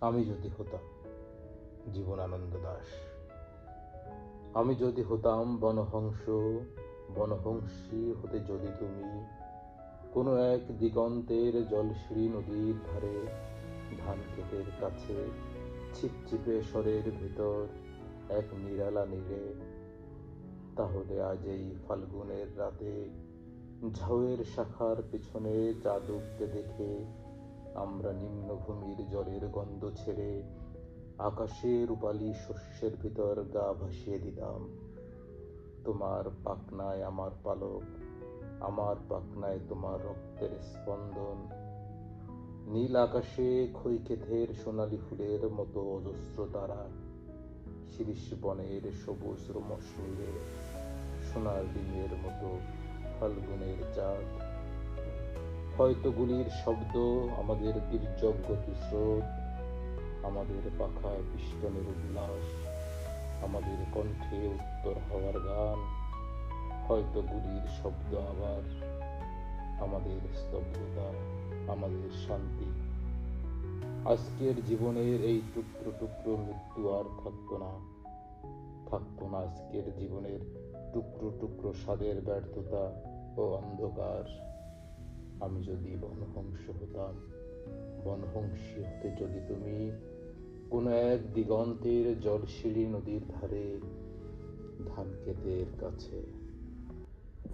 আমি যদি হতাম জীবনানন্দ দাশ, আমি যদি হতাম বনহংস, বনহংসী হতে যদি তুমি কোনো এক দিগন্তের জলশিরি নদীর ধারে, ধান ক্ষেতের কাছে ছিপছিপে স্বরের ভিতর এক নিরালা নীড়ে, তাহলে আজ এই ফাল্গুনের রাতে ঝাউয়ের শাখার পেছনে চাঁদ উঠতে দেখে আমরা নিম্নভূমির জলের গন্ধ ছেড়ে আকাশে রূপালী শস্যের ভিতর গা ভাসিয়ে দিতাম। তোমার পাখনায় আমার পালক, আমার পাখনায় তোমার রক্তের স্পন্দন, নীল আকাশে ক্ষয়ক্ষেতের সোনালি ফুলের মতো অজস্র তারা, শিরীষ বনের সবুজ রোমশনীরে সোনার ডিমের মতো ফাল্গুনের চাঁদ। হয়তো গুলির শব্দ, আমাদের তির্যক গতিস্রোত, আমাদের পাখায় পিষ্টনের উল্লাস, আমাদের কণ্ঠে উত্তর হওয়ার গান, হয়তো গুলির শব্দ আবার, আমাদের স্তব্ধতা, আমাদের শান্তি। আজকের জীবনের এই টুকরো টুকরো মৃত্যু আর থাকতো না, থাকতো না আজকের জীবনের টুকরো টুকরো স্বাদের ব্যর্থতা ও অন্ধকার। আমি যদি বনহংস হতাম, বনহংসী হতে যদি তুমি কোনো এক দিগন্তের জলশিরি নদীর ধারে, ধান ক্ষেতের কাছে।